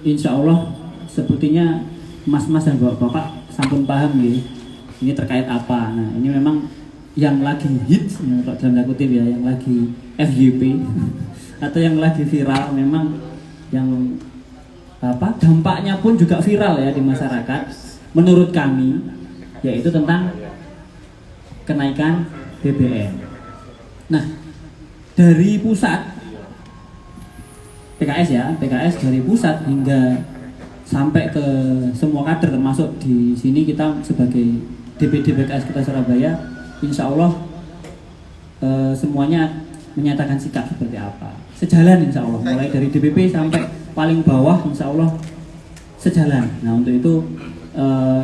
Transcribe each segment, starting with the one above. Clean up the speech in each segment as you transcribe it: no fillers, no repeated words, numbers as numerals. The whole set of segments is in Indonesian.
Insya Allah sepertinya mas-mas dan bapak-bapak sampun paham ya, ini terkait apa. Nah ini memang yang lagi hits ya, dalam tanda kutip ya, yang lagi FYP atau yang lagi viral, memang yang apa dampaknya pun juga viral ya di masyarakat menurut kami, yaitu tentang kenaikan BBM. Nah dari pusat PKS ya, PKS dari pusat hingga sampai ke semua kader, termasuk di sini kita sebagai DPD PKS Kota Surabaya, insya Allah semuanya menyatakan sikap seperti apa, sejalan insya Allah, mulai dari DPP sampai paling bawah insya Allah sejalan. Nah untuk itu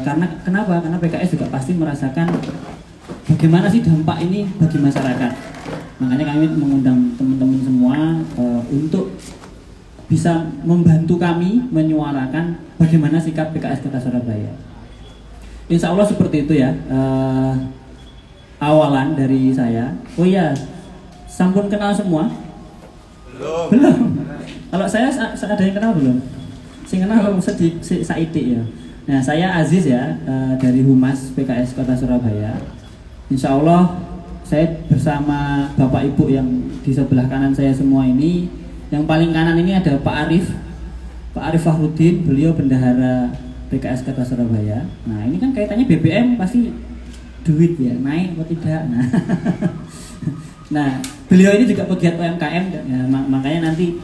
karena kenapa? Karena PKS juga pasti merasakan bagaimana sih dampak ini bagi masyarakat. Makanya kami mengundang teman-teman semua untuk bisa membantu kami menyuarakan bagaimana sikap PKS Kota Surabaya. Insya Allah seperti itu ya. Awalan dari saya. Oh iya, sampun kenal semua? Belum. Kalau saya ada yang kenal belum? Sing kenal Saidi ya. Nah saya Aziz ya, dari Humas PKS Kota Surabaya. Insya Allah saya bersama Bapak Ibu yang di sebelah kanan saya semua ini. Yang paling kanan ini ada Pak Arif Fahrudin, beliau bendahara PKS Kota Surabaya. Nah ini kan kaitannya BBM, pasti duit ya, naik atau tidak. Nah beliau ini juga pegiat UMKM ya, makanya nanti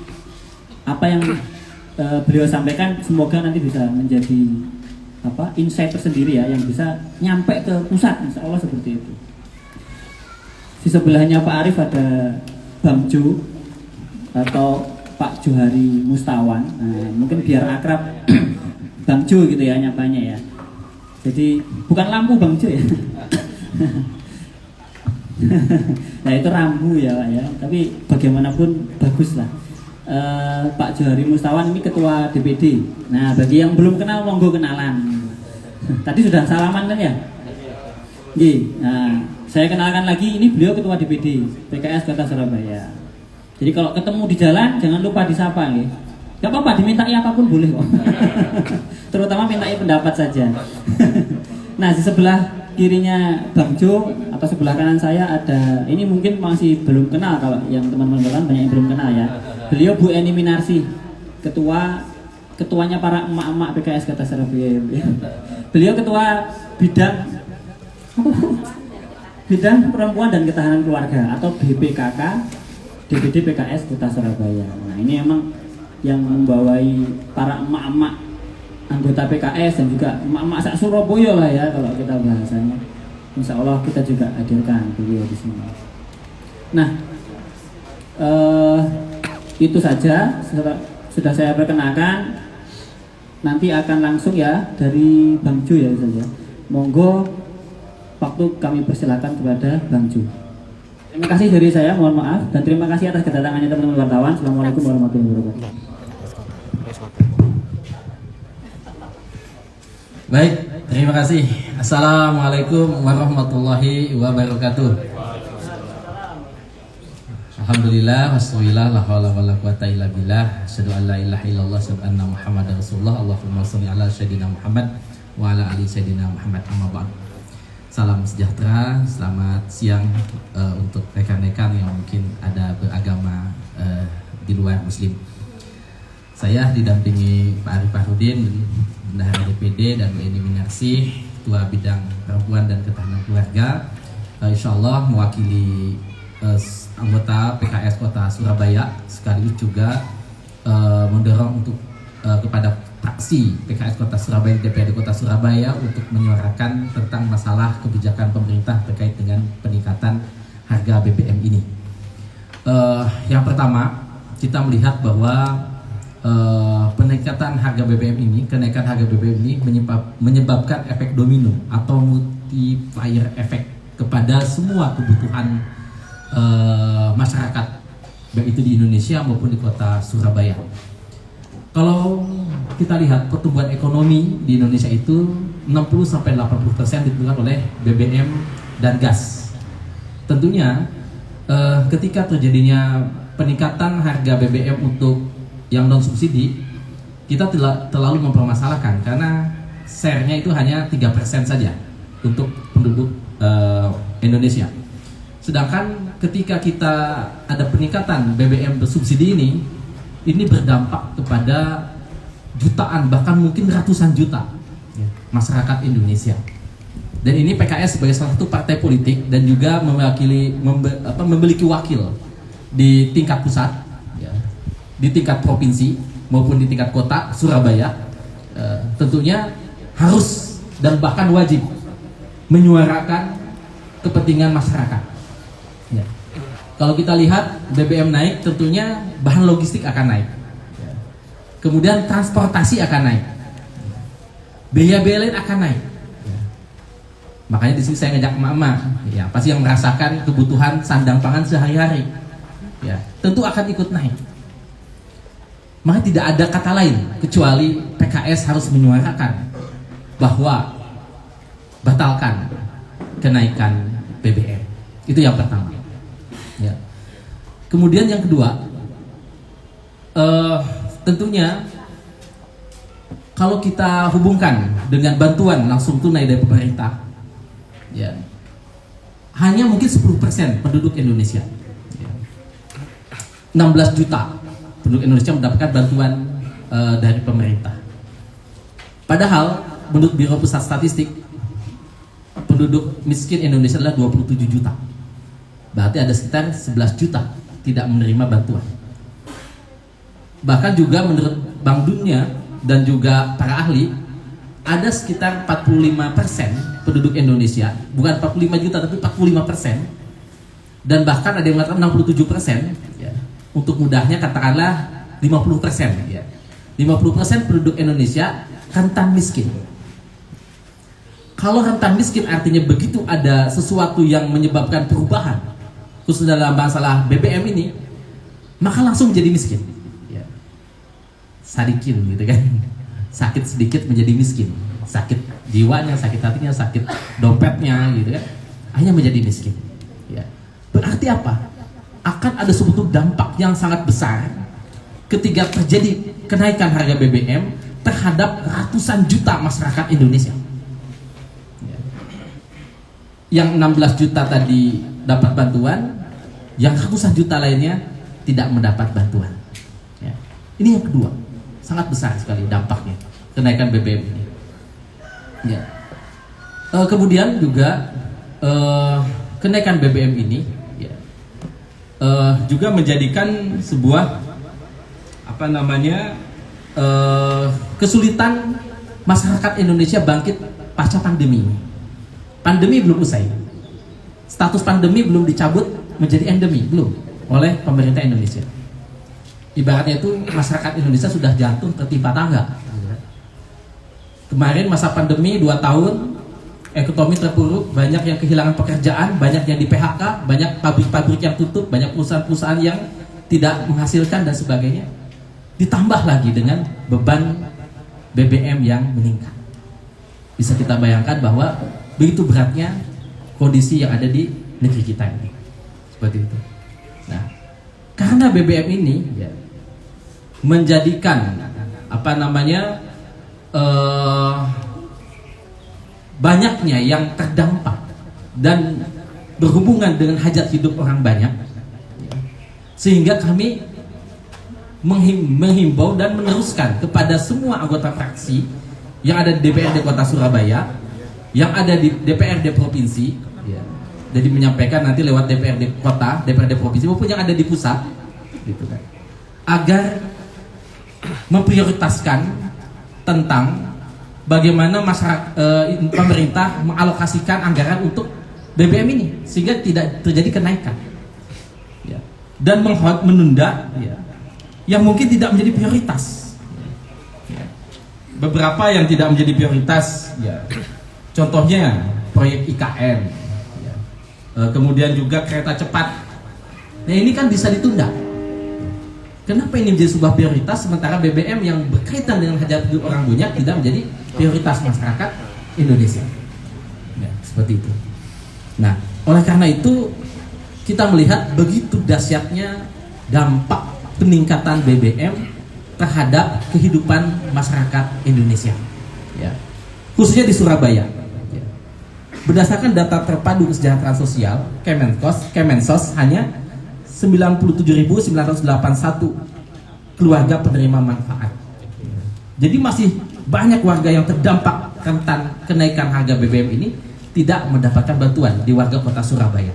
apa yang beliau sampaikan semoga nanti bisa menjadi apa insight tersendiri ya, yang bisa nyampe ke pusat, insya Allah seperti itu. Di sebelahnya Pak Arif ada Bang Jo atau Pak Johari Mustawan. Nah, mungkin biar akrab Bang Jo gitu ya nyapanya ya. Jadi bukan lampu Bang Jo ya. Nah itu rambu ya Pak ya. Tapi bagaimanapun bagus lah. Pak Johari Mustawan ini ketua DPD. Nah bagi yang belum kenal monggo kenalan. Tadi sudah salaman kan ya? Nah saya kenalkan lagi, ini beliau ketua DPD PKS Kota Surabaya. Jadi kalau ketemu di jalan jangan lupa disapa ya. Gak apa-apa, dimintai apapun boleh kok. Terutama mintai pendapat saja. Nah di sebelah kirinya Bang Jo atau sebelah kanan saya ada, ini mungkin masih belum kenal, kalau yang teman-teman banyak yang belum kenal ya. Beliau Bu Eni Minarsi, ketuanya para emak-emak PKS Kota Surabaya. Beliau ketua bidang perempuan dan ketahanan keluarga atau BPKK DPD PKS Kota Surabaya. Nah ini emang yang membawai para emak-emak anggota PKS dan juga emak-emak sak Surabaya lah ya kalau kita bahasanya. Insya Allah kita juga hadirkan beliau di sini. Nah itu saja sudah saya perkenalkan. Nanti akan langsung ya dari Bang Jo ya saja. Monggo waktu kami persilakan kepada Bang Jo. Terima kasih dari saya, mohon maaf, dan terima kasih atas kedatangannya teman-teman wartawan. Assalamualaikum warahmatullahi wabarakatuh. Baik, terima kasih. Assalamualaikum warahmatullahi wabarakatuh. Alhamdulillah, wassalillah, la hawla wa la quwata illa billah. Asyhadu an la ilaha illallah, asyhadu anna Muhammadar Rasulullah. Allahumma shalli ala sayyidina Muhammad wa ala ali sayyidina Muhammad. Amma ba'd. Salam sejahtera, selamat siang untuk rekan-rekan yang mungkin ada beragama di luar muslim. Saya didampingi Pak Arif Fahrudin, bendahara DPD, dan Bu Eni Minarsi, ketua bidang perempuan dan ketahanan keluarga. Insya Allah mewakili anggota PKS Kota Surabaya, sekaligus juga mendorong untuk kepada fraksi PKS Kota Surabaya, DPD Kota Surabaya untuk menyuarakan tentang masalah kebijakan pemerintah terkait dengan peningkatan harga BBM ini. Yang pertama, kita melihat bahwa peningkatan harga BBM ini, kenaikan harga BBM ini menyebabkan efek domino atau multiplier efek kepada semua kebutuhan masyarakat, baik itu di Indonesia maupun di Kota Surabaya. Kalau kita lihat pertumbuhan ekonomi di Indonesia itu 60-80% ditentukan oleh BBM dan gas. Tentunya ketika terjadinya peningkatan harga BBM untuk yang non subsidi, kita terlalu mempermasalahkan karena share-nya itu hanya 3% saja untuk penduduk Indonesia. Sedangkan ketika kita ada peningkatan BBM bersubsidi ini berdampak kepada jutaan bahkan mungkin ratusan juta masyarakat Indonesia. Dan ini PKS sebagai salah satu partai politik dan juga memiliki wakil di tingkat pusat, di tingkat provinsi maupun di tingkat kota Surabaya, tentunya harus dan bahkan wajib menyuarakan kepentingan masyarakat. Ya. Kalau kita lihat BBM naik, tentunya bahan logistik akan naik. Kemudian transportasi akan naik. Biaya-biaya lain akan naik. Makanya di sini saya ngajak emak-emak, ya pasti yang merasakan kebutuhan sandang pangan sehari-hari, ya tentu akan ikut naik. Maka tidak ada kata lain kecuali PKS harus menyuarakan bahwa batalkan kenaikan BBM. Itu yang pertama. Ya. Kemudian yang kedua, tentunya kalau kita hubungkan dengan bantuan langsung tunai dari pemerintah, ya hanya mungkin 10% penduduk Indonesia, 16 juta penduduk Indonesia mendapatkan bantuan dari pemerintah. Padahal menurut Biro Pusat Statistik penduduk miskin Indonesia adalah 27 juta. Berarti ada sekitar 11 juta tidak menerima bantuan. Bahkan juga menurut Bank Dunia dan juga para ahli, ada sekitar 45% penduduk Indonesia, bukan 45 juta tapi 45%, dan bahkan ada yang mengatakan 67%, ya. Untuk mudahnya katakanlah 50%, ya. 50% penduduk Indonesia rentan miskin. Kalau rentan miskin artinya begitu ada sesuatu yang menyebabkan perubahan, khususnya dalam masalah BBM ini, maka langsung menjadi miskin. Ya. Sadikin gitu kan. Sakit sedikit menjadi miskin. Sakit jiwanya, sakit hatinya, sakit dompetnya gitu kan. Akhirnya menjadi miskin. Ya. Berarti apa? Akan ada suatu dampak yang sangat besar ketika terjadi kenaikan harga BBM terhadap ratusan juta masyarakat Indonesia. Yang 16 juta tadi dapat bantuan, yang ratusan juta lainnya tidak mendapat bantuan. Ya. Ini yang kedua, sangat besar sekali dampaknya kenaikan BBM ini. Ya. Kemudian juga kenaikan BBM ini ya, juga menjadikan sebuah kesulitan masyarakat Indonesia bangkit pasca pandemi. Pandemi belum usai, status pandemi belum dicabut menjadi endemi, belum oleh pemerintah Indonesia. Ibaratnya itu masyarakat Indonesia sudah jatuh tertimpa tangga. Kemarin masa pandemi 2 tahun, ekonomi terpuruk, banyak yang kehilangan pekerjaan, banyak yang di PHK, banyak pabrik-pabrik yang tutup, banyak perusahaan-perusahaan yang tidak menghasilkan dan sebagainya. Ditambah lagi dengan beban BBM yang meningkat. Bisa kita bayangkan bahwa begitu beratnya kondisi yang ada di negeri kita ini. Seperti itu. Nah, karena BBM ini ya, menjadikan banyaknya yang terdampak dan berhubungan dengan hajat hidup orang banyak, sehingga kami menghimbau dan meneruskan kepada semua anggota fraksi yang ada di DPRD Kota Surabaya, yang ada di DPRD Provinsi, ya. Jadi menyampaikan nanti lewat DPRD Kota, DPRD Provinsi maupun yang ada di pusat, gitu kan, agar memprioritaskan tentang bagaimana masyarakat pemerintah mengalokasikan anggaran untuk BBM ini sehingga tidak terjadi kenaikan, ya. Dan menunda, ya, yang mungkin tidak menjadi prioritas. Ya. Beberapa yang tidak menjadi prioritas, ya. Contohnya proyek IKN, ya. Kemudian juga kereta cepat. Nah ini kan bisa ditunda. Kenapa ini menjadi sebuah prioritas sementara BBM yang berkaitan dengan hajat hidup orang banyak tidak menjadi prioritas masyarakat Indonesia? Ya, seperti itu. Nah, oleh karena itu kita melihat begitu dahsyatnya dampak peningkatan BBM terhadap kehidupan masyarakat Indonesia, ya. Khususnya di Surabaya. Ya. Berdasarkan data terpadu kesejahteraan sosial Kemensos hanya 97.981 keluarga penerima manfaat. Jadi masih banyak warga yang terdampak rentan kenaikan harga BBM ini tidak mendapatkan bantuan di warga kota Surabaya.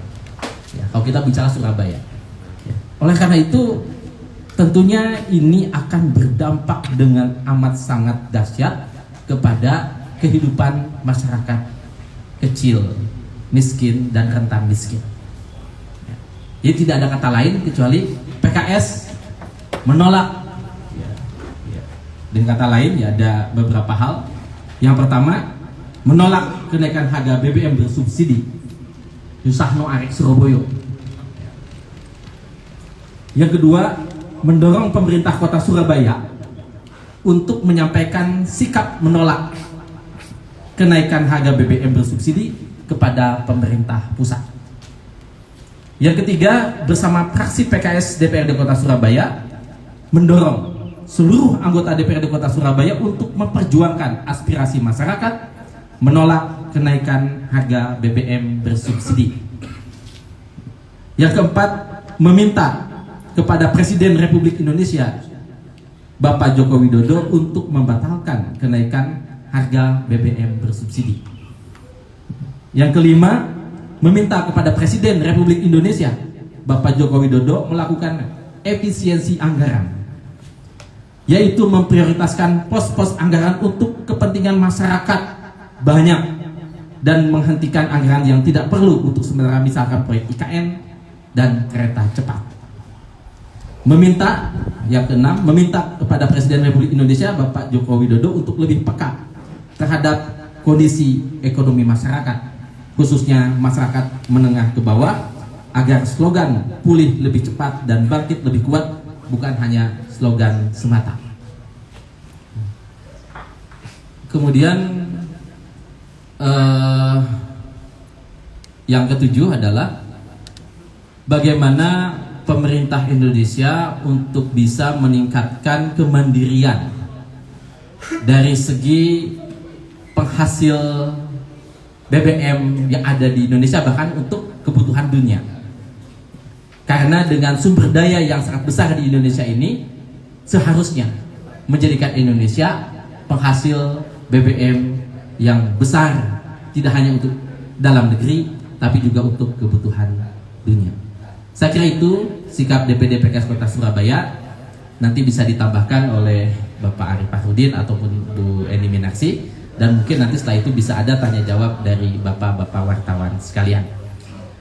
Ya, kalau kita bicara Surabaya. Ya. Oleh karena itu, tentunya ini akan berdampak dengan amat sangat dahsyat kepada kehidupan masyarakat kecil, miskin, dan rentan miskin. Ya. Jadi tidak ada kata lain kecuali PKS menolak. Dengan kata lain, ya ada beberapa hal. Yang pertama, menolak kenaikan harga BBM bersubsidi. Yusahno Arek Surabaya. Yang kedua, mendorong pemerintah kota Surabaya untuk menyampaikan sikap menolak kenaikan harga BBM bersubsidi kepada pemerintah pusat. Yang ketiga, bersama fraksi PKS DPRD Kota Surabaya mendorong seluruh anggota DPRD Kota Surabaya untuk memperjuangkan aspirasi masyarakat menolak kenaikan harga BBM bersubsidi. Yang keempat, meminta kepada Presiden Republik Indonesia Bapak Joko Widodo untuk membatalkan kenaikan harga BBM bersubsidi. Yang kelima, meminta kepada Presiden Republik Indonesia Bapak Joko Widodo melakukan efisiensi anggaran, yaitu memprioritaskan pos-pos anggaran untuk kepentingan masyarakat banyak dan menghentikan anggaran yang tidak perlu untuk sementara, misalkan proyek IKN dan kereta cepat. Yang keenam, meminta kepada Presiden Republik Indonesia Bapak Joko Widodo untuk lebih peka terhadap kondisi ekonomi masyarakat, khususnya masyarakat menengah ke bawah, agar slogan pulih lebih cepat dan bangkit lebih kuat bukan hanya slogan semata. Kemudian yang ketujuh adalah bagaimana pemerintah Indonesia untuk bisa meningkatkan kemandirian dari segi penghasil BBM yang ada di Indonesia, bahkan untuk kebutuhan dunia. Karena dengan sumber daya yang sangat besar di Indonesia ini, seharusnya menjadikan Indonesia penghasil BBM yang besar, tidak hanya untuk dalam negeri, tapi juga untuk kebutuhan dunia. Saya kira itu sikap DPD PKS Kota Surabaya. Nanti bisa ditambahkan oleh Bapak Arif Fahrudin ataupun Bu Eni Minarsi, dan mungkin nanti setelah itu bisa ada tanya jawab dari bapak-bapak wartawan sekalian.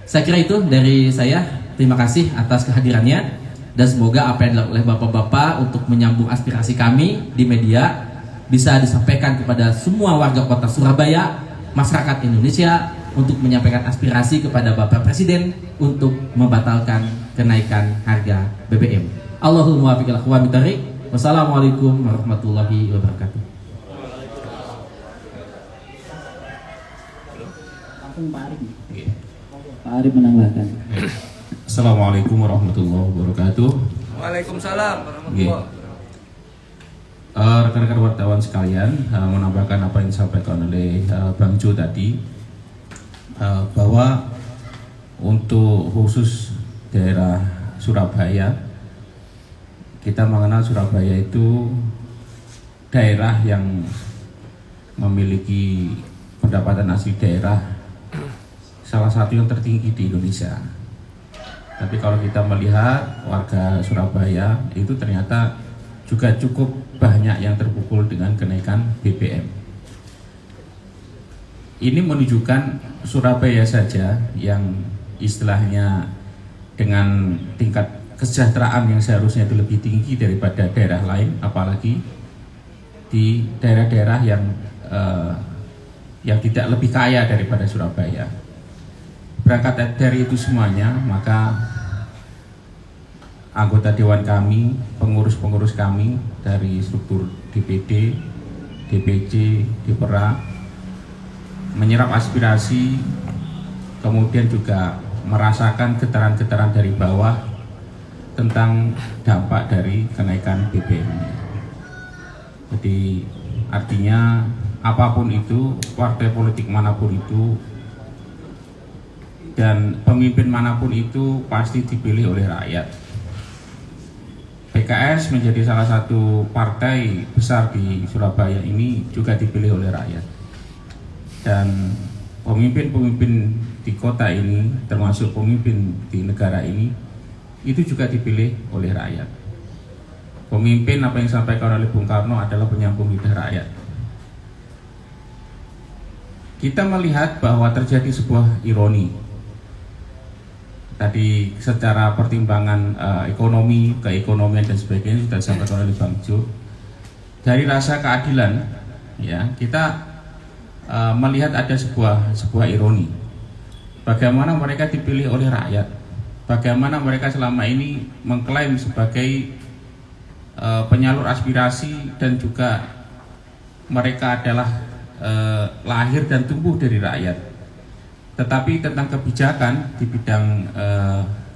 Saya kira itu dari saya. Terima kasih atas kehadirannya, dan semoga apa yang dilakukan oleh bapak-bapak untuk menyambung aspirasi kami di media bisa disampaikan kepada semua warga kota Surabaya, masyarakat Indonesia, untuk menyampaikan aspirasi kepada Bapak Presiden untuk membatalkan kenaikan harga BBM. Allahumma muwaffiq ila aqwamit thoriq. Wassalamualaikum warahmatullahi wabarakatuh. Langsung Pak Arif. Pak Arif menambahkan. Assalamualaikum warahmatullahi wabarakatuh. Waalaikumsalam warahmatullahi wabarakatuh. Rekan-rekan wartawan sekalian, menambahkan apa yang disampaikan oleh Bang Jo tadi, bahwa untuk khusus daerah Surabaya, kita mengenal Surabaya itu daerah yang memiliki pendapatan asli daerah salah satu yang tertinggi di Indonesia. Tapi kalau kita melihat warga Surabaya itu ternyata juga cukup banyak yang terpukul dengan kenaikan BBM. Ini menunjukkan Surabaya saja yang istilahnya dengan tingkat kesejahteraan yang seharusnya itu lebih tinggi daripada daerah lain, apalagi di daerah-daerah yang tidak lebih kaya daripada Surabaya. Berangkat dari itu semuanya, maka anggota dewan kami, pengurus-pengurus kami dari struktur DPD, DPC, Dipera menyerap aspirasi, kemudian juga merasakan getaran-getaran dari bawah tentang dampak dari kenaikan BBM ini. Jadi artinya apapun itu, partai politik manapun itu, dan pemimpin manapun itu pasti dipilih oleh rakyat. PKS menjadi salah satu partai besar di Surabaya ini juga dipilih oleh rakyat. Dan pemimpin-pemimpin di kota ini, termasuk pemimpin di negara ini, itu juga dipilih oleh rakyat. Pemimpin, apa yang disampaikan oleh Bung Karno, adalah penyambung lidah rakyat. Kita melihat bahwa terjadi sebuah ironi. Tadi secara pertimbangan ekonomi, keekonomian dan sebagainya sudah disampaikan oleh Bang Jo. Dari rasa keadilan, ya, kita melihat ada sebuah ironi. Bagaimana mereka dipilih oleh rakyat? Bagaimana mereka selama ini mengklaim sebagai penyalur aspirasi, dan juga mereka adalah lahir dan tumbuh dari rakyat. Tetapi tentang kebijakan di bidang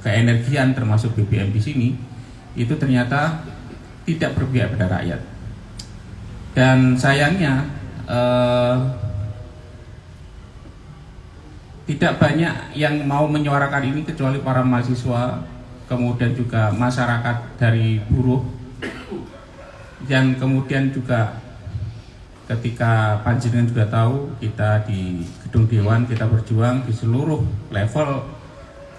keenergian termasuk BBM di sini, itu ternyata tidak berpihak pada rakyat. Dan sayangnya tidak banyak yang mau menyuarakan ini kecuali para mahasiswa, kemudian juga masyarakat dari buruh, dan kemudian juga ketika panjenengan juga tahu, kita di Gedung Dewan kita berjuang di seluruh level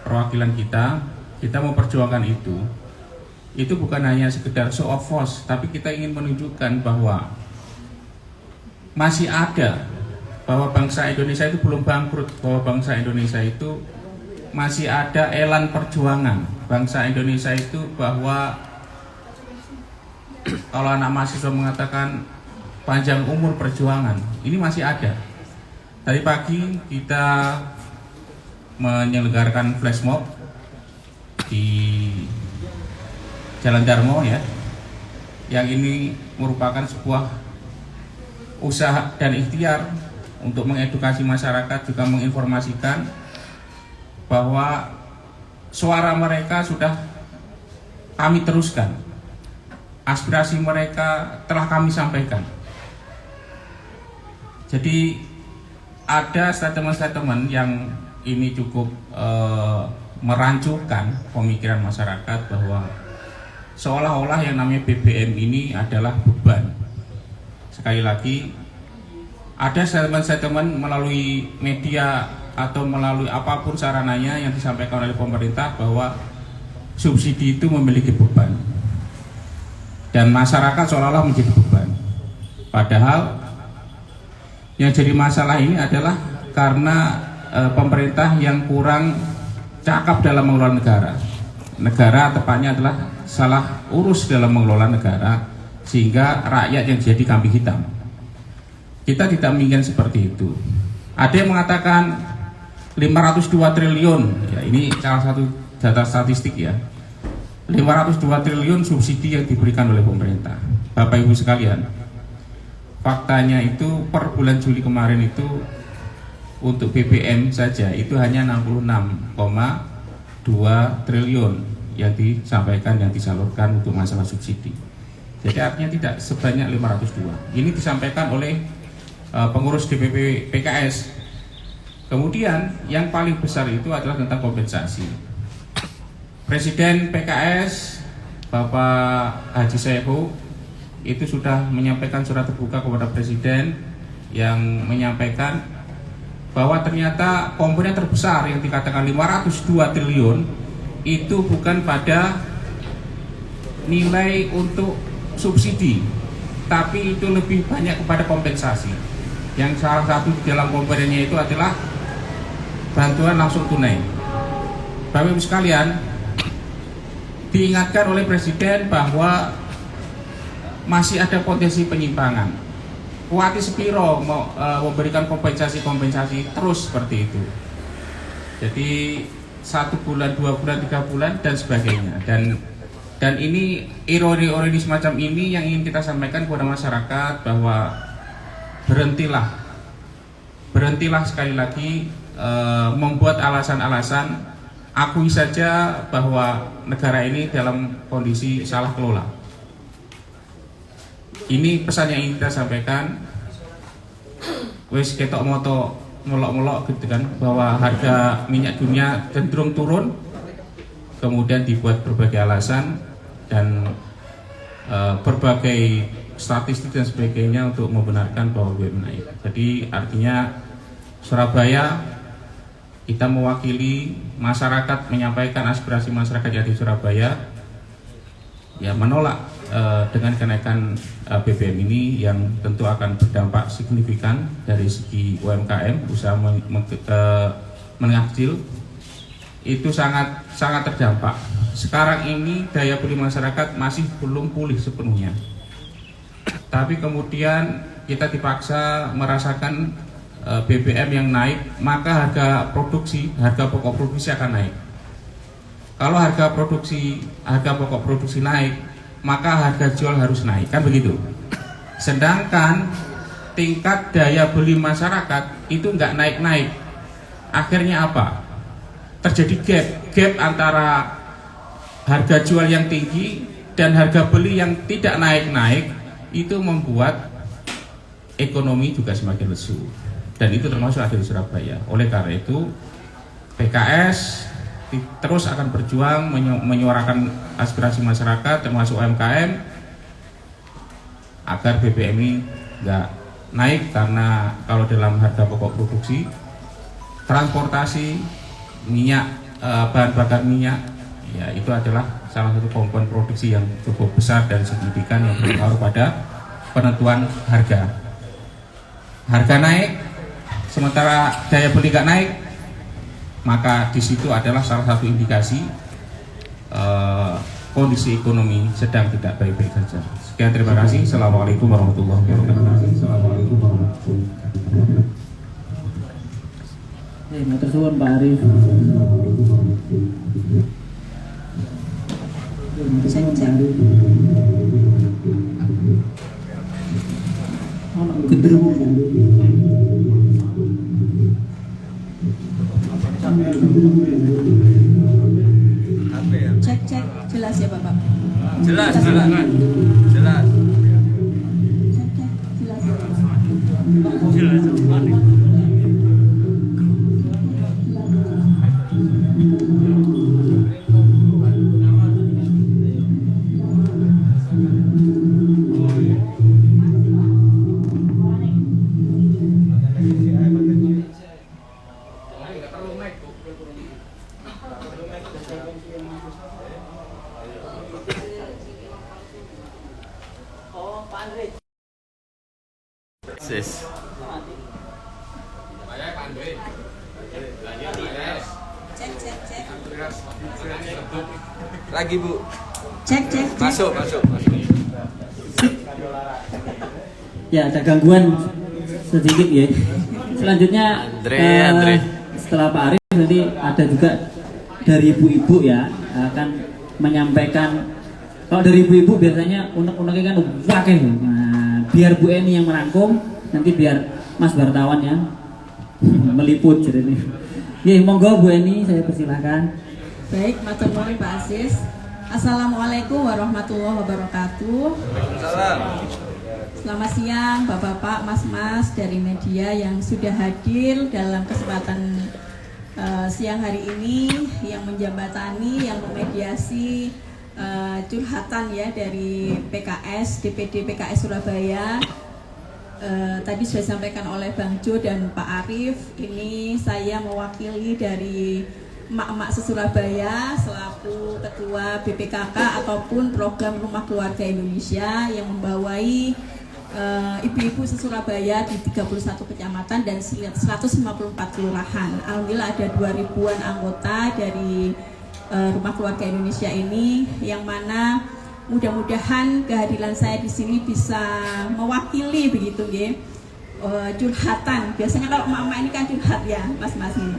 perwakilan kita memperjuangkan itu. Itu bukan hanya sekedar show of force, tapi kita ingin menunjukkan bahwa masih ada, bahwa bangsa Indonesia itu belum bangkrut, bahwa bangsa Indonesia itu masih ada elan perjuangan. Bangsa Indonesia itu, bahwa kalau anak mahasiswa mengatakan panjang umur perjuangan, ini masih ada. Tadi pagi kita menyelenggarakan flash mob di Jalan Darmo, ya, yang ini merupakan sebuah usaha dan ikhtiar untuk mengedukasi masyarakat, juga menginformasikan bahwa suara mereka sudah kami teruskan, aspirasi mereka telah kami sampaikan. Jadi ada statement-statement yang ini cukup merancukan pemikiran masyarakat, bahwa seolah-olah yang namanya BBM ini adalah beban. Sekali lagi, ada statement-statement melalui media atau melalui apapun sarananya yang disampaikan oleh pemerintah bahwa subsidi itu memiliki beban dan masyarakat seolah-olah menjadi beban. Padahal yang jadi masalah ini adalah karena pemerintah yang kurang cakap dalam mengelola negara. Negara tepatnya adalah salah urus dalam mengelola negara, sehingga rakyat yang jadi kambing hitam. Kita tidak menginginkan seperti itu. Ada yang mengatakan 502 triliun, ya, ini salah satu data statistik, ya. 502 triliun subsidi yang diberikan oleh pemerintah. Bapak Ibu sekalian, faktanya itu per bulan Juli kemarin itu untuk BBM saja itu hanya 66,2 triliun yang disampaikan, yang disalurkan untuk masalah subsidi. Jadi artinya tidak sebanyak 502. Ini disampaikan oleh pengurus DPP PKS. Kemudian yang paling besar itu adalah tentang kompensasi. Presiden PKS Bapak Haji Saeho itu sudah menyampaikan surat terbuka kepada Presiden yang menyampaikan bahwa ternyata komponen terbesar yang dikatakan 502 triliun itu bukan pada nilai untuk subsidi, tapi itu lebih banyak kepada kompensasi. Yang salah satu di dalam komponennya itu adalah bantuan langsung tunai. Bapak Ibu sekalian, diingatkan oleh Presiden bahwa masih ada potensi penyimpangan. Kuati Sepiro memberikan kompensasi terus seperti itu. Jadi 1 bulan, 2 bulan, 3 bulan dan sebagainya. Dan ini ironi-ironi semacam ini yang ingin kita sampaikan kepada masyarakat, bahwa berhentilah sekali lagi membuat alasan-alasan. Akui saja bahwa negara ini dalam kondisi salah kelola. ini pesan yang ingin kita sampaikan. Wes ketok moto melok-melok gitu kan, bahwa harga minyak dunia cenderung turun, kemudian dibuat berbagai alasan dan berbagai statistik dan sebagainya untuk membenarkan bahwa BBM naik. Jadi artinya Surabaya, kita mewakili masyarakat, menyampaikan aspirasi masyarakat yang di Surabaya, ya menolak dengan kenaikan BBM ini yang tentu akan berdampak signifikan dari segi UMKM, usaha menengah kecil, itu sangat terdampak. Sekarang ini daya beli masyarakat masih belum pulih sepenuhnya, tapi kemudian kita dipaksa merasakan BBM yang naik, maka harga pokok produksi akan naik. Kalau harga pokok produksi naik, maka harga jual harus naik, kan begitu. Sedangkan tingkat daya beli masyarakat itu nggak naik-naik. Akhirnya apa? Terjadi gap antara harga jual yang tinggi dan harga beli yang tidak naik-naik. Itu membuat ekonomi juga semakin lesu, dan itu termasuk ada di Surabaya. Oleh karena itu PKS terus akan berjuang menyuarakan aspirasi masyarakat termasuk UMKM agar BBM ini nggak naik, karena kalau dalam harga pokok produksi, transportasi, minyak, bahan bakar minyak, ya itu adalah salah satu komponen produksi yang cukup besar dan signifikan yang berpengaruh pada penentuan harga. Harga naik sementara daya beli nggak naik, maka di situ adalah salah satu indikasi kondisi ekonomi sedang tidak baik-baik saja. Sekian, terima kasih. Assalamualaikum warahmatullahi wabarakatuh. Matur suwun Pak Arif. Cek. Ono gendruwo. Cek, jelas ya Bapak? Jelas. Cek, jelas. Sis. Cek. Lagi Bu. Cek. Masuk. Ya, ada gangguan sedikit ya. Selanjutnya Andre. setelah Pak Arif nanti ada juga dari ibu-ibu ya, akan menyampaikan. Kalau dari ibu-ibu biasanya unek-uneknya kan wakil. Nah, biar Bu Eni yang merangkum, nanti biar Mas wartawan ya meliput jadi ini. Ya, monggo Bu Eni, saya persilahkan. Baik, matur nuwun Pak Aziz. Assalamualaikum warahmatullahi wabarakatuh. Waalaikumsalam. Selamat siang Bapak-bapak, Mas-mas dari media yang sudah hadir dalam kesempatan siang hari ini, yang menjembatani, yang memediasi curhatan ya dari PKS, DPD PKS Surabaya. Tadi sudah disampaikan oleh Bang Jo dan Pak Arif. Ini saya mewakili dari emak-emak se-Surabaya selaku ketua BPKK ataupun program Rumah Keluarga Indonesia yang membawai ibu-ibu se-Surabaya di 31 kecamatan dan 154 kelurahan. Alhamdulillah ada 2000-an anggota dari Rumah Keluarga Indonesia ini, yang mana mudah-mudahan kehadiran saya di sini bisa mewakili begitu ya, curhatan. Biasanya kalau emak-emak ini kan curhat ya mas-mas ini.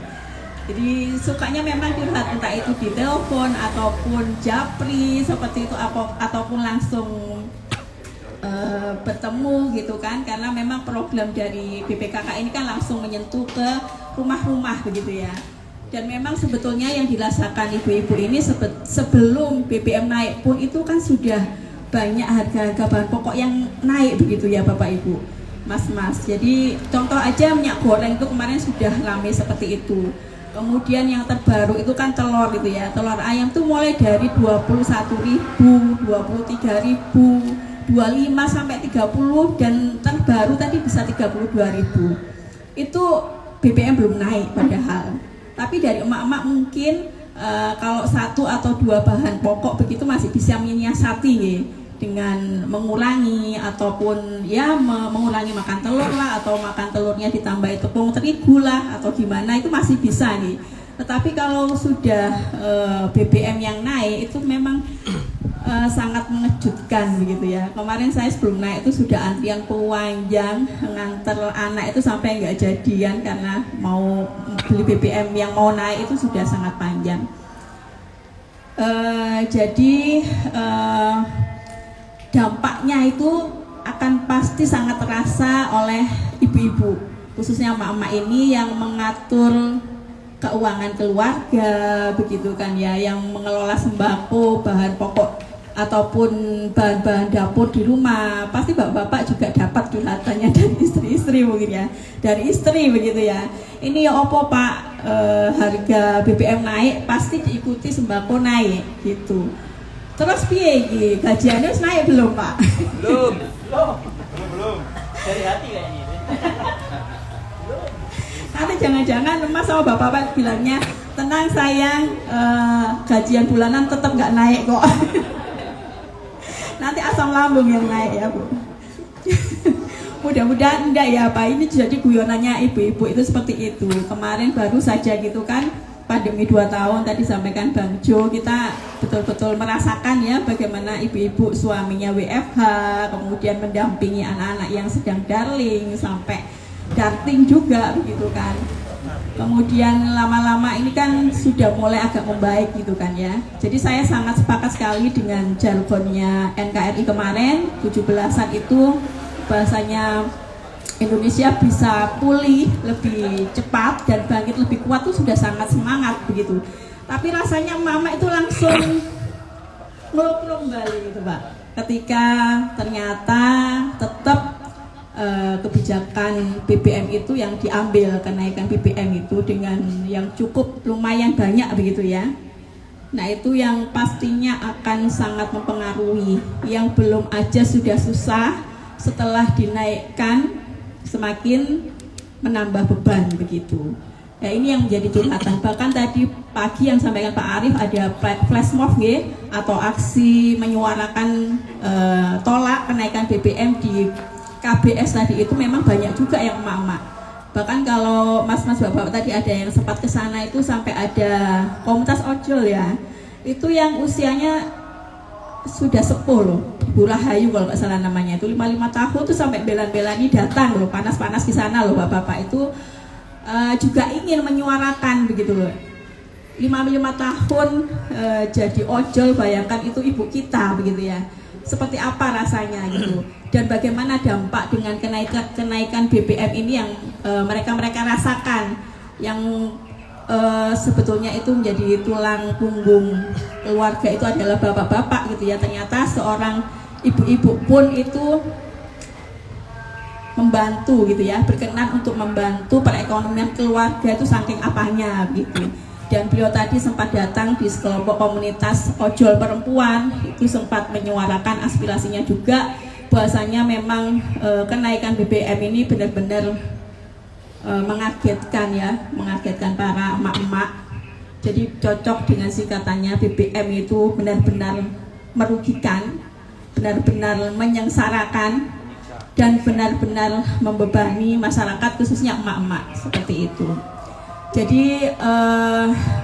Jadi sukanya memang curhat, entah itu di telepon ataupun japri seperti itu, ataupun langsung bertemu gitu kan, karena memang program dari BPKK ini kan langsung menyentuh ke rumah-rumah begitu ya. Dan memang sebetulnya yang dirasakan ibu-ibu ini sebelum BBM naik pun itu kan sudah banyak harga-harga bahan pokok yang naik begitu ya Bapak Ibu, Mas. Jadi contoh aja minyak goreng itu kemarin sudah ramai seperti itu. Kemudian yang terbaru itu kan telur gitu ya. Telur ayam tuh mulai dari 21.000, 23.000, 25 sampai 30 dan terbaru tadi bisa 32.000. Itu BBM belum naik padahal. Tapi dari emak-emak mungkin kalau 1 atau 2 bahan pokok begitu masih bisa menyiasati ya, dengan mengurangi ataupun ya mengurangi makan telur lah, atau makan telurnya ditambah tepung terigu lah atau gimana, itu masih bisa nih. Tetapi kalau sudah BBM yang naik itu memang sangat mengejutkan begitu ya. Kemarin saya sebelum naik itu sudah antrian panjang nganter anak itu sampai nggak jadian karena mau beli BBM yang mau naik itu sudah sangat panjang. Jadi dampaknya itu akan pasti sangat terasa oleh ibu-ibu, khususnya emak-emak ini yang mengatur keuangan keluarga begitu kan ya, yang mengelola sembako, bahan pokok ataupun bahan-bahan dapur di rumah. Pasti bapak-bapak juga dapat curhatannya dari istri-istri mungkin ya, dari istri begitu ya. Ini ya opo Pak, harga BBM naik pasti diikuti sembako naik gitu. Terus piye iki? Gajiannya naik belum, Pak? Belum. Dari hati kayaknya. Nanti jangan-jangan Mas sama bapak bilangnya, tenang sayang, gajian bulanan tetap nggak naik kok. Nanti asam lambung yang naik ya Bu. Mudah-mudahan enggak ya Pak. Ini jadi guyonannya ibu-ibu itu seperti itu. Kemarin baru saja gitu kan, pandemi 2 tahun tadi sampaikan Bang Jo, kita betul-betul merasakan ya bagaimana ibu-ibu suaminya WFH, kemudian mendampingi anak-anak yang sedang darling sampai darting juga begitu kan. Kemudian lama-lama ini kan sudah mulai agak membaik gitu kan ya. Jadi saya sangat sepakat sekali dengan jargonnya NKRI kemarin 17-an itu, bahasanya Indonesia bisa pulih lebih cepat dan bangkit lebih kuat tuh sudah sangat semangat begitu. Tapi rasanya mama itu langsung ngeluk-ngeluk kembali gitu Pak, ketika ternyata tetap kebijakan BBM itu yang diambil, kenaikan BBM itu dengan yang cukup lumayan banyak begitu ya. Nah itu yang pastinya akan sangat mempengaruhi. Yang belum aja sudah susah, setelah dinaikkan semakin menambah beban begitu. Ya ini yang menjadi curhatan. Bahkan tadi pagi yang sampaikan Pak Arief ada flash mob ya, atau aksi menyuarakan tolak kenaikan BBM di KBS tadi, itu memang banyak juga yang emak-emak. Bahkan kalau mas-mas bapak tadi ada yang sempat ke sana itu sampai ada komunitas ojol ya. Itu yang usianya sudah sepuh loh, Bu Rahayu kalau nggak salah namanya, itu 55 tahun tuh sampai bela-belani datang loh, panas-panas di sana loh bapak-bapak itu juga ingin menyuarakan begitu loh. 55 tahun jadi ojol, bayangkan itu ibu kita begitu ya, seperti apa rasanya gitu, dan bagaimana dampak dengan kenaikan BBM ini yang mereka rasakan, yang sebetulnya itu menjadi tulang punggung keluarga itu adalah bapak-bapak gitu ya. Ternyata seorang ibu-ibu pun itu membantu gitu ya, berkenan untuk membantu perekonomian keluarga itu saking apanya gitu. Dan beliau tadi sempat datang di sekelompok komunitas ojol perempuan, itu sempat menyuarakan aspirasinya juga, bahwasanya memang kenaikan BBM ini benar-benar mengagetkan ya, mengagetkan para emak-emak. Jadi cocok dengan singkatannya, BBM itu benar-benar merugikan, benar-benar menyengsarakan, dan benar-benar membebani masyarakat khususnya emak-emak seperti itu. Jadi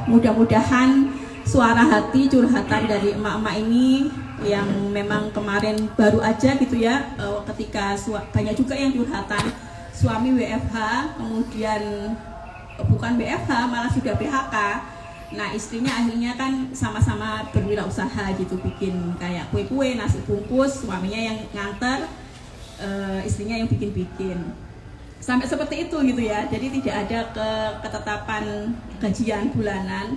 mudah-mudahan suara hati curhatan dari emak-emak ini yang memang kemarin baru aja gitu ya, ketika banyak juga yang curhatan suami WFH, kemudian bukan WFH malah sudah PHK. Nah istrinya akhirnya kan sama-sama berwirausaha gitu, bikin kayak kue-kue, nasi bungkus, suaminya yang nganter, istrinya yang bikin-bikin. Sampai seperti itu gitu ya. Jadi tidak ada ketetapan gajian bulanan.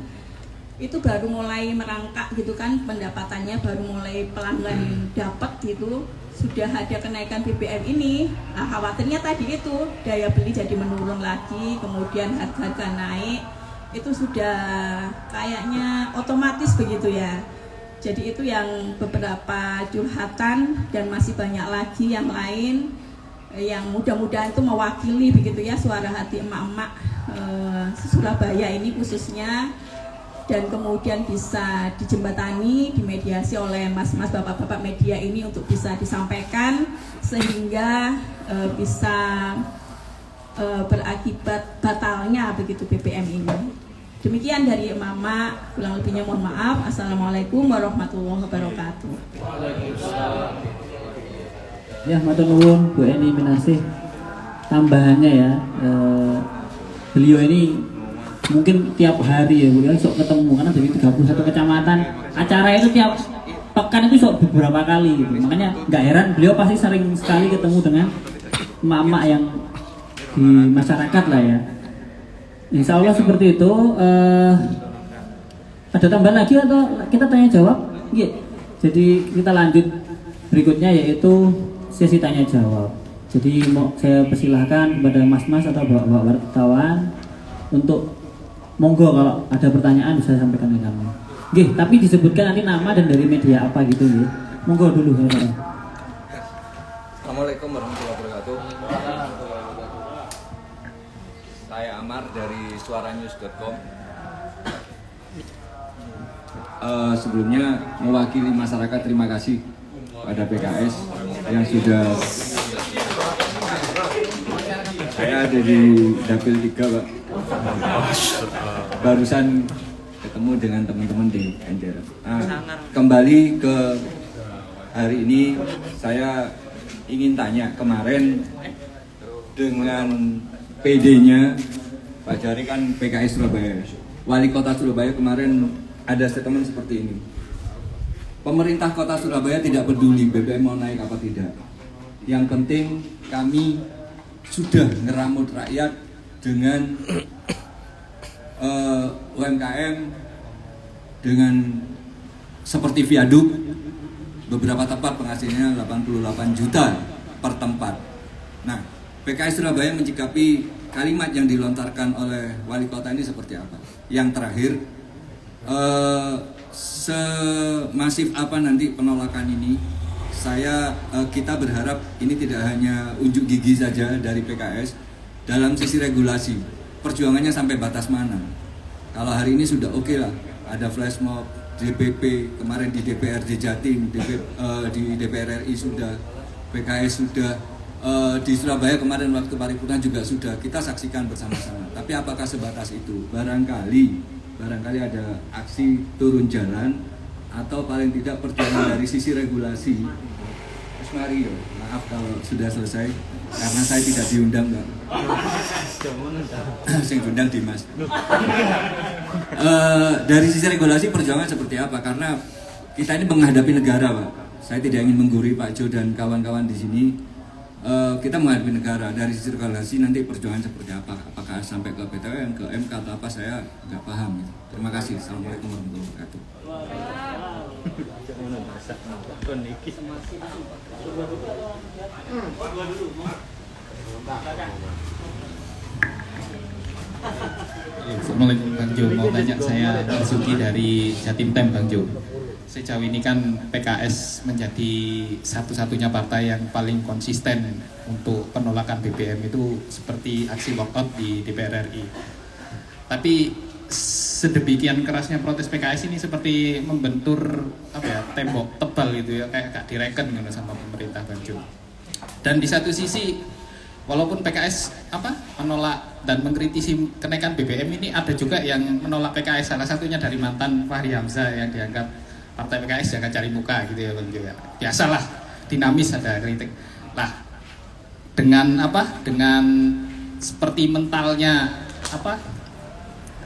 itu baru mulai merangkak gitu kan, pendapatannya baru mulai pelan-pelan dapat gitu, sudah ada kenaikan BBM ini. Nah, khawatirnya tadi itu daya beli jadi menurun lagi, kemudian harga-harga naik, itu sudah kayaknya otomatis begitu ya. Jadi itu yang beberapa curhatan, dan masih banyak lagi yang lain yang mudah-mudahan itu mewakili begitu ya suara hati emak-emak Surabaya ini khususnya, dan kemudian bisa dijembatani, dimediasi oleh mas-mas, bapak-bapak media ini untuk bisa disampaikan sehingga bisa berakibat batalnya begitu BBM ini. Demikian dari Mama, kurang lebihnya mohon maaf. Assalamualaikum warahmatullahi wabarakatuh. Ya, matur nuwun Bu Eni Minasih. Tambahannya ya, beliau ini mungkin tiap hari ya Bu, sok ketemu karena dari 31 kecamatan. Acara itu tiap pekan itu sok beberapa kali gitu. Makanya nggak heran beliau pasti sering sekali ketemu dengan emak-emak yang di masyarakat lah ya. Insya Allah seperti itu. Ada tambahan lagi atau kita tanya jawab? Iya. Jadi kita lanjut berikutnya yaitu sesi tanya jawab. Jadi mau saya persilahkan kepada mas-mas atau bapak-bapak wartawan untuk monggo kalau ada pertanyaan bisa sampaikan ke kami. Nggih, tapi disebutkan nanti nama dan dari media apa gitu nggih. Monggo dulu ya, Pak. Assalamualaikum warahmatullahi wabarakatuh. Saya Amar dari suaranews.com. Sebelumnya mewakili masyarakat terima kasih pada PKS yang sudah, saya ada di Dapil 3 Pak, barusan ketemu dengan teman-teman di NJR. Kembali ke hari ini, saya ingin tanya, kemarin dengan PD-nya Pak Jari kan PKS Surabaya, Wali Kota Surabaya kemarin ada statement seperti ini. Pemerintah Kota Surabaya tidak peduli BBM mau naik apa tidak. Yang penting kami sudah ngeramut rakyat dengan UMKM, dengan seperti viaduk, beberapa tempat penghasilnya 88 juta per tempat. Nah, PKS Surabaya menyikapi kalimat yang dilontarkan oleh wali kota ini seperti apa? Yang terakhir, semasif apa nanti penolakan ini? Kita berharap ini tidak hanya unjuk gigi saja dari PKS dalam sisi regulasi. Perjuangannya sampai batas mana? Kalau hari ini sudah oke lah, ada flash mob, DPP kemarin di DPRD Jatim, di DPR RI sudah, PKS sudah, di Surabaya kemarin waktu paripurna juga sudah kita saksikan bersama-sama. Tapi apakah sebatas itu? Barangkali ada aksi turun jalan atau paling tidak perjuangan dari sisi regulasi. Mas Mario, maaf kalau sudah selesai karena saya tidak diundang, Pak. Sing diundang Dimas. Dari sisi regulasi perjuangan seperti apa? Karena kita ini menghadapi negara, Pak. Saya tidak ingin menggurui Pak Jo dan kawan-kawan di sini. Kita menghadapi negara, dari sisi regulasi nanti perjuangan seperti apa? Apakah sampai ke PTN, ke MK atau apa, saya nggak paham gitu. Terima kasih. Assalamualaikum warahmatullahi wabarakatuh. Assalamualaikum Bang Jo, mau tanya, saya Basuki dari Jatim Tem Bang Jo. Sejauh ini kan PKS menjadi satu-satunya partai yang paling konsisten untuk penolakan BBM itu seperti aksi walkout di DPR RI. Tapi sedemikian kerasnya protes PKS ini seperti membentur tembok tebal gitu ya, kayak gak direken gitu sama pemerintah Bang Jo. Dan di satu sisi walaupun PKS menolak dan mengkritisi kenaikan BBM ini, ada juga yang menolak PKS, salah satunya dari mantan Fahri Hamzah yang dianggap partai PKS jangan cari muka gitu ya Bang Jo ya. Biasalah, dinamis ada kritik. Lah, dengan seperti mentalnya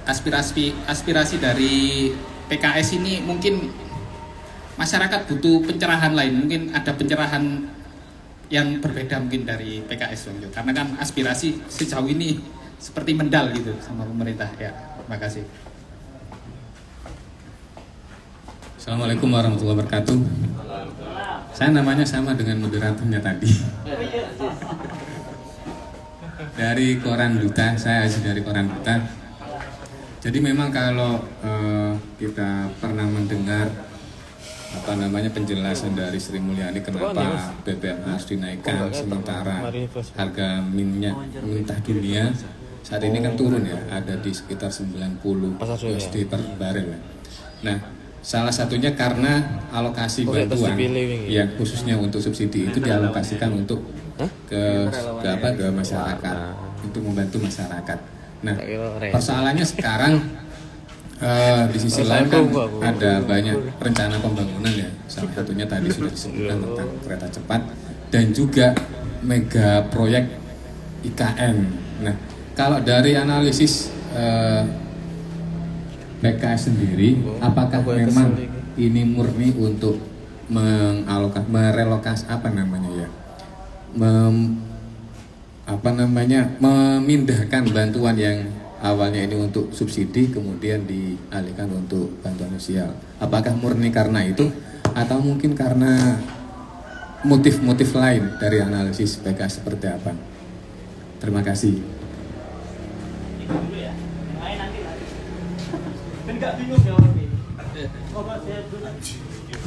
aspirasi dari PKS ini, mungkin masyarakat butuh pencerahan lain, mungkin ada pencerahan yang berbeda mungkin dari PKS Bang Jo. Karena kan aspirasi sejauh ini seperti mendal gitu sama pemerintah ya. Terima kasih. Assalamualaikum warahmatullahi wabarakatuh. Saya namanya sama dengan moderatornya tadi. Dari Koran Duta, saya asli dari Koran Duta. Jadi memang kalau kita pernah mendengar penjelasan dari Sri Mulyani kenapa BBM harus dinaikkan sementara harga minyak mentah dunia saat ini kan turun ya, ada di sekitar 90 USD per barel. Nah, salah satunya karena alokasi bantuan yang khususnya untuk subsidi itu dialokasikan untuk ke masyarakat, untuk membantu masyarakat. Nah, persoalannya sekarang di sisi lain kan ada banyak rencana pembangunan ya, salah satunya tadi sudah disebutkan tentang kereta cepat dan juga mega proyek IKN. Nah, kalau dari analisis PKS sendiri, apakah memang ini murni untuk merelokasi memindahkan bantuan yang awalnya ini untuk subsidi kemudian dialihkan untuk bantuan sosial? Apakah murni karena itu atau mungkin karena motif-motif lain dari analisis PKS seperti apa? Terima kasih.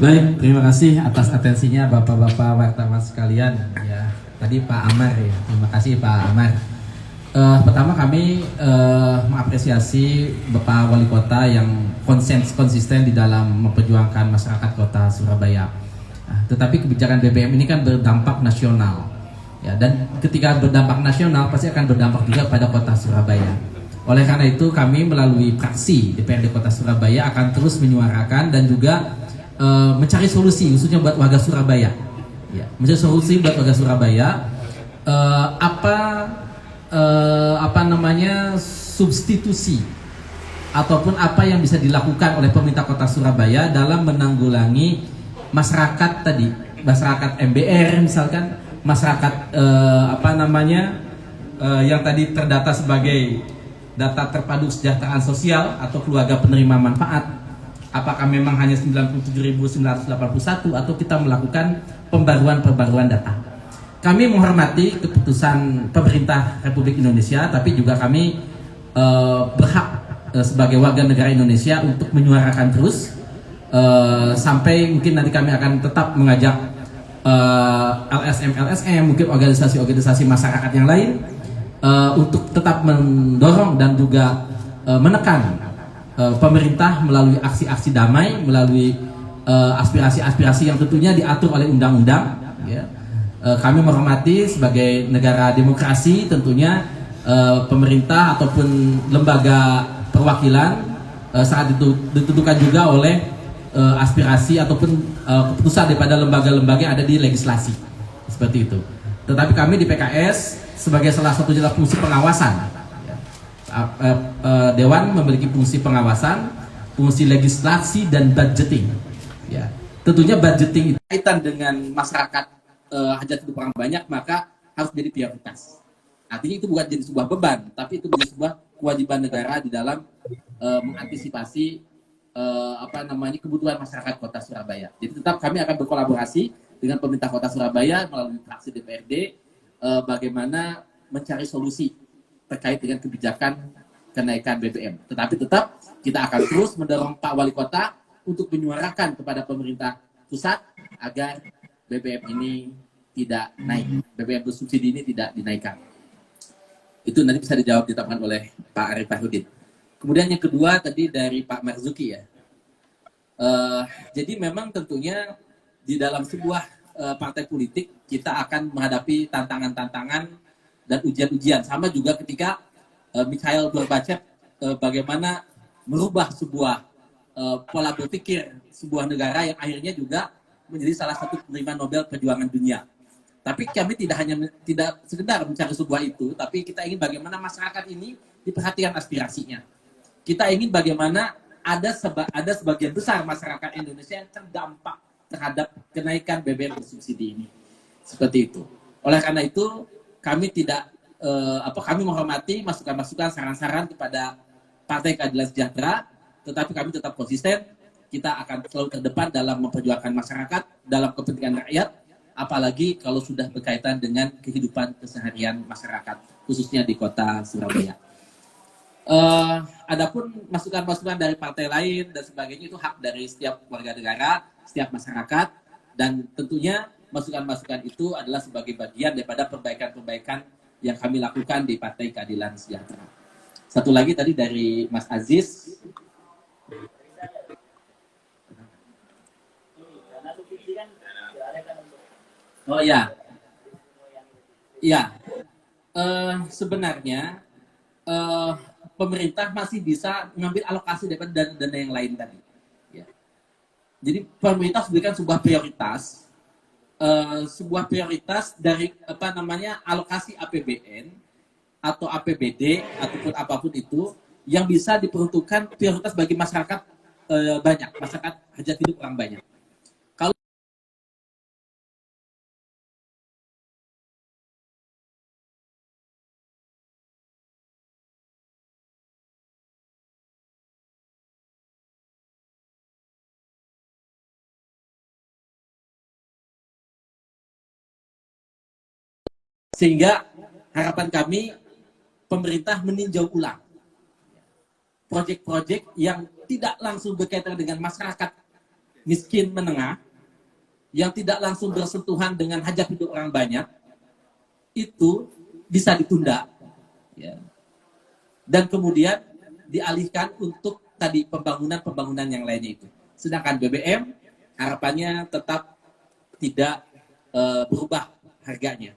Baik, terima kasih atas atensinya Bapak-bapak wartawan sekalian. Ya, tadi Pak Amar ya, terima kasih Pak Amar. Pertama kami mengapresiasi Bapak Wali Kota yang konsisten di dalam memperjuangkan masyarakat Kota Surabaya. Tetapi kebijakan BBM ini kan berdampak nasional, ya, dan ketika berdampak nasional pasti akan berdampak juga pada Kota Surabaya. Oleh karena itu kami melalui fraksi DPRD Kota Surabaya akan terus menyuarakan dan juga mencari solusi khususnya buat warga Surabaya. Ya, mencari solusi buat warga Surabaya. Substitusi ataupun apa yang bisa dilakukan oleh pemerintah Kota Surabaya dalam menanggulangi masyarakat tadi, masyarakat MBR misalkan, masyarakat yang tadi terdata sebagai data terpadu kesejahteraan sosial atau keluarga penerima manfaat. Apakah memang hanya 97.981 atau kita melakukan pembaruan data? Kami menghormati keputusan pemerintah Republik Indonesia, tapi juga kami berhak sebagai warga negara Indonesia untuk menyuarakan terus sampai mungkin nanti kami akan tetap mengajak LSM, mungkin organisasi-organisasi masyarakat yang lain untuk tetap mendorong dan juga menekan pemerintah melalui aksi-aksi damai, melalui aspirasi-aspirasi yang tentunya diatur oleh undang-undang. Ya. Kami menghormati sebagai negara demokrasi tentunya pemerintah ataupun lembaga perwakilan sangat ditentukan juga oleh aspirasi ataupun keputusan daripada lembaga-lembaga yang ada di legislasi seperti itu. Tetapi kami di PKS sebagai salah satu adalah fungsi pengawasan. Dewan memiliki fungsi pengawasan, fungsi legislasi dan budgeting. Ya, tentunya budgeting itu kaitan dengan masyarakat hajat hidup orang banyak, maka harus jadi prioritas. Artinya itu bukan jadi sebuah beban, tapi itu menjadi sebuah kewajiban negara di dalam mengantisipasi kebutuhan masyarakat Kota Surabaya. Jadi tetap kami akan berkolaborasi dengan pemerintah Kota Surabaya melalui fraksi DPRD bagaimana mencari solusi terkait dengan kebijakan kenaikan BBM. Tetapi tetap kita akan terus mendorong Pak Wali Kota untuk menyuarakan kepada pemerintah pusat agar BBM ini tidak naik, BBM bersubsidi ini tidak dinaikkan. Itu nanti bisa dijawab ditetapkan oleh Pak Arief Fahrudin. Kemudian yang kedua tadi dari Pak Marzuki ya. Jadi memang tentunya di dalam sebuah partai politik kita akan menghadapi tantangan-tantangan dan ujian-ujian. Sama juga ketika Mikhail Gorbachev bagaimana merubah sebuah pola berpikir sebuah negara yang akhirnya juga menjadi salah satu penerima Nobel Perjuangan Dunia. Tapi kami tidak sekedar mencari sebuah itu, tapi kita ingin bagaimana masyarakat ini diperhatikan aspirasinya. Kita ingin bagaimana ada sebagian besar masyarakat Indonesia yang terdampak terhadap kenaikan BBM bersubsidi ini. Seperti itu. Oleh karena itu kami kami menghormati masukan-masukan, saran-saran kepada Partai Keadilan Sejahtera, tetapi kami tetap konsisten kita akan selalu terdepan dalam memperjuangkan masyarakat, dalam kepentingan rakyat, apalagi kalau sudah berkaitan dengan kehidupan keseharian masyarakat, khususnya di kota Surabaya. Adapun masukan-masukan dari partai lain dan sebagainya itu hak dari setiap warga negara, setiap masyarakat, dan tentunya masukan-masukan itu adalah sebagai bagian daripada perbaikan-perbaikan yang kami lakukan di Partai Keadilan Sejahtera. Satu lagi tadi dari Mas Aziz. Oh ya, ya. Sebenarnya pemerintah masih bisa mengambil alokasi daripada dana-dana yang lain tadi. Ya. Jadi pemerintah memberikan sebuah prioritas dari alokasi APBN atau APBD ataupun apapun itu yang bisa diperuntukkan prioritas bagi masyarakat banyak, masyarakat hajat hidup orang banyak. Sehingga harapan kami pemerintah meninjau ulang proyek-proyek yang tidak langsung berkaitan dengan masyarakat miskin menengah, yang tidak langsung bersentuhan dengan hajat hidup orang banyak, itu bisa ditunda, ya. Dan kemudian dialihkan untuk tadi pembangunan yang lainnya itu. Sedangkan BBM harapannya tetap tidak berubah harganya.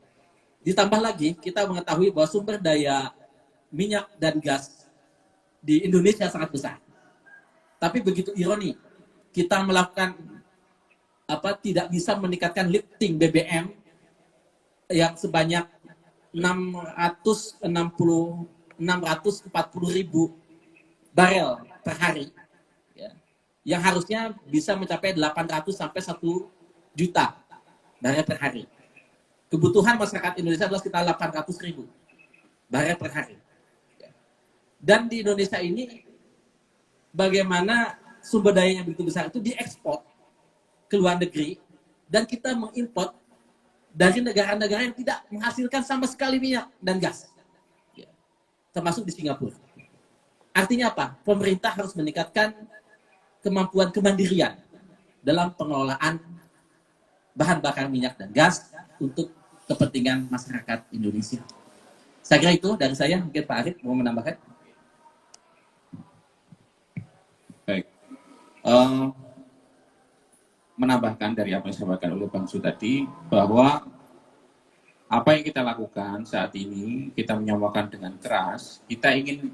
Ditambah lagi, kita mengetahui bahwa sumber daya minyak dan gas di Indonesia sangat besar. Tapi begitu ironi, kita melakukan tidak bisa meningkatkan lifting BBM yang sebanyak 640 ribu barel per hari, ya, yang harusnya bisa mencapai 800 sampai 1 juta barel per hari. Kebutuhan masyarakat Indonesia adalah sekitar 800 ribu barel per hari. Dan di Indonesia ini, bagaimana sumber dayanya begitu besar itu diekspor ke luar negeri, dan kita mengimport dari negara-negara yang tidak menghasilkan sama sekali minyak dan gas, termasuk di Singapura. Artinya apa? Pemerintah harus meningkatkan kemampuan kemandirian dalam pengelolaan bahan bakar minyak dan gas untuk kepentingan masyarakat Indonesia. Saya kira itu dari saya. Mungkin Pak Arif mau menambahkan. Baik. Menambahkan dari apa yang disampaikan oleh Bang Su tadi, bahwa apa yang kita lakukan saat ini, kita menyampaikan dengan keras, kita ingin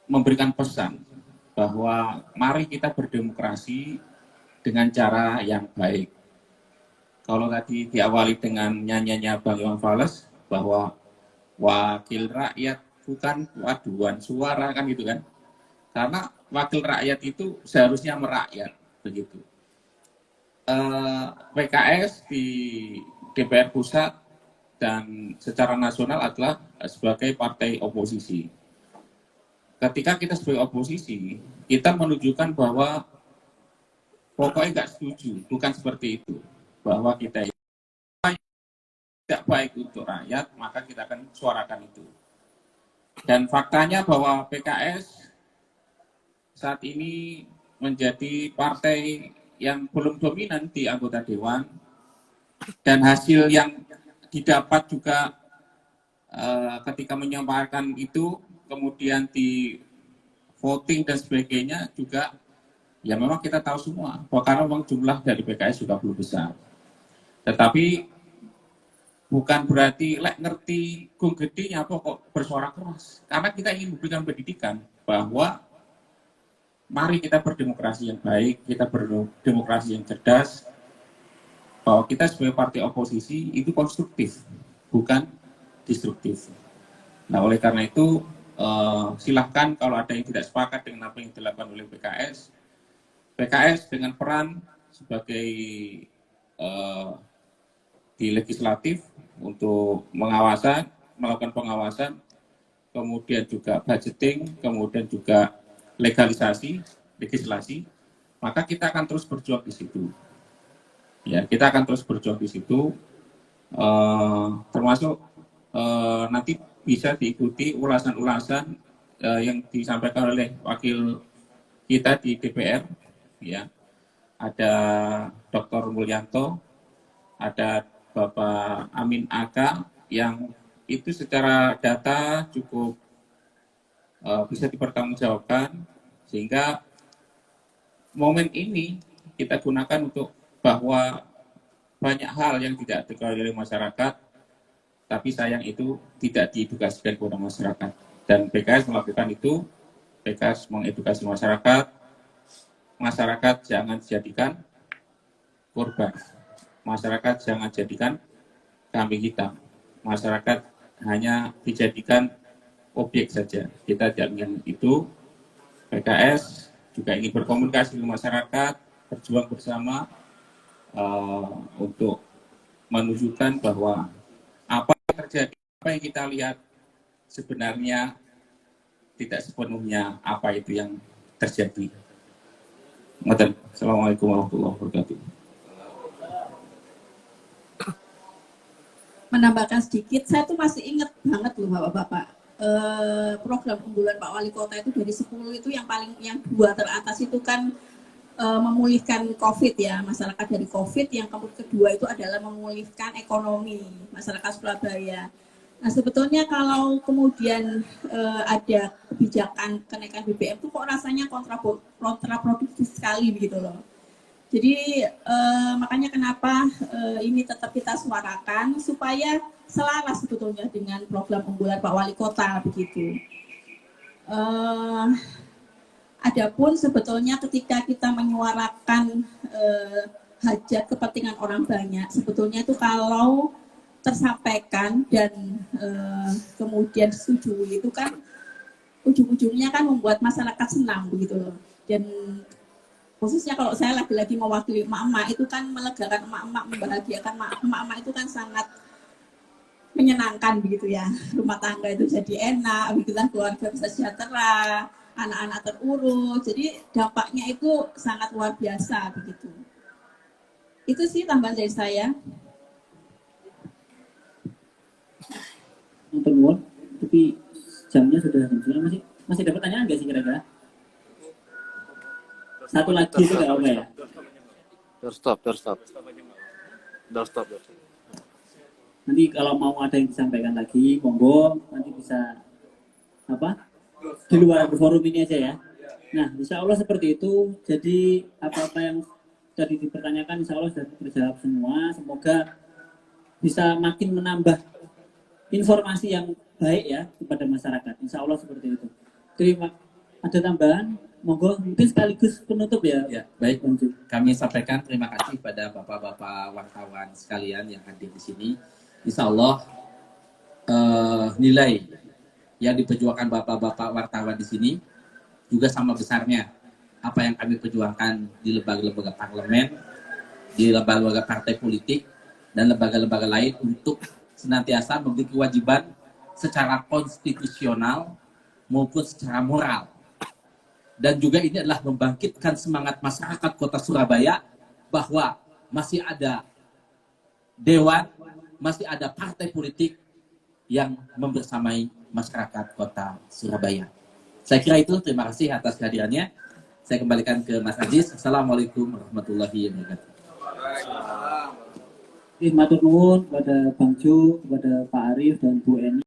memberikan pesan bahwa mari kita berdemokrasi dengan cara yang baik. Kalau tadi diawali dengan nyanyiannya Bang Iwan Fals, bahwa wakil rakyat bukan paduan suara, kan gitu kan. Karena wakil rakyat itu seharusnya merakyat, begitu. PKS di DPR pusat dan secara nasional adalah sebagai partai oposisi. Ketika kita sebagai oposisi, kita menunjukkan bahwa pokoknya nggak setuju, bukan seperti itu. Bahwa kita tidak baik untuk rakyat, maka kita akan suarakan itu. Dan faktanya bahwa PKS saat ini menjadi partai yang belum dominan di anggota Dewan, dan hasil yang didapat juga ketika menyampaikan itu, kemudian di voting dan sebagainya juga, ya memang kita tahu semua, bahwa karena memang jumlah dari PKS juga belum besar. Tetapi bukan berarti ngerti gung gedenya kok bersuara keras. Karena kita ingin memberikan pendidikan bahwa mari kita berdemokrasi yang baik, kita berdemokrasi yang cerdas, bahwa kita sebagai partai oposisi itu konstruktif, bukan destruktif. Nah, oleh karena itu silahkan kalau ada yang tidak sepakat dengan apa yang dilakukan oleh PKS dengan peran sebagai di legislatif untuk melakukan pengawasan, kemudian juga budgeting, kemudian juga legalisasi, legislasi, maka kita akan terus berjuang di situ. Ya, kita akan terus berjuang di situ, termasuk nanti bisa diikuti ulasan-ulasan yang disampaikan oleh wakil kita di DPR, ya. Ada Dr. Mulyanto, ada Bapak Amin Aka, yang itu secara data cukup bisa dipertanggungjawabkan, sehingga momen ini kita gunakan untuk bahwa banyak hal yang tidak diketahui oleh masyarakat, tapi sayang itu tidak diedukasikan kepada masyarakat. Dan PKS melakukan itu, PKS mengedukasi masyarakat, masyarakat jangan dijadikan korban, masyarakat jangan jadikan kambing hitam, masyarakat hanya dijadikan objek saja. Kita jangan itu. PKS juga ingin berkomunikasi dengan masyarakat, berjuang bersama untuk menunjukkan bahwa apa yang terjadi, apa yang kita lihat sebenarnya tidak sepenuhnya apa itu yang terjadi. Assalamualaikum warahmatullahi wabarakatuh. Menambahkan sedikit, saya tuh masih ingat banget loh Bapak-Bapak, program unggulan Pak Wali Kota itu dari 10 itu yang 2 teratas itu kan memulihkan COVID ya, masyarakat dari COVID. Yang kedua itu adalah memulihkan ekonomi masyarakat Surabaya. Nah sebetulnya kalau kemudian ada kebijakan kenaikan BBM itu kok rasanya kontraproduktif sekali begitu loh. Jadi makanya kenapa ini tetap kita suarakan supaya selaras sebetulnya dengan program unggulan Pak Wali Kota begitu. Adapun sebetulnya ketika kita menyuarakan hajat kepentingan orang banyak, sebetulnya itu kalau tersampaikan dan kemudian disetujui itu kan ujung-ujungnya kan membuat masyarakat senang begitu loh. Dan khususnya kalau saya lagi-lagi mewakili emak-emak itu kan melegakan emak-emak, membahagiakan emak-emak itu kan sangat menyenangkan begitu ya. Rumah tangga itu jadi enak, begitu, keluarga bisa sejahtera, anak-anak terurus, jadi dampaknya itu sangat luar biasa begitu. Itu sih tambahan dari saya. Nonton, tapi jamnya sudah masih ada pertanyaan nggak sih kira-kira? Satu lagi itu nggak apa ya? Stop. Nanti kalau mau ada yang disampaikan lagi, monggo nanti bisa di luar forum ini aja ya. Nah, insya Allah seperti itu. Jadi apa-apa yang tadi dipertanyakan insya Allah sudah terjawab semua. Semoga bisa makin menambah informasi yang baik ya kepada masyarakat. Insya Allah seperti itu. Ada tambahan? Monggo, mungkin sekaligus penutup ya. Ya, baik. Kami sampaikan terima kasih pada bapak-bapak wartawan sekalian yang hadir di sini. Insya Allah nilai yang diperjuangkan bapak-bapak wartawan di sini juga sama besarnya apa yang kami perjuangkan di lembaga-lembaga parlemen, di lembaga-lembaga partai politik, dan lembaga-lembaga lain untuk senantiasa memiliki kewajiban secara konstitusional maupun secara moral. Dan juga ini adalah membangkitkan semangat masyarakat kota Surabaya bahwa masih ada dewan, masih ada partai politik yang membersamai masyarakat kota Surabaya. Saya kira itu, terima kasih atas kehadirannya. Saya kembalikan ke Mas Aziz. Assalamualaikum warahmatullahi wabarakatuh. Matur nuwun kepada Bang Jo, kepada Pak Arif dan Bu Eni.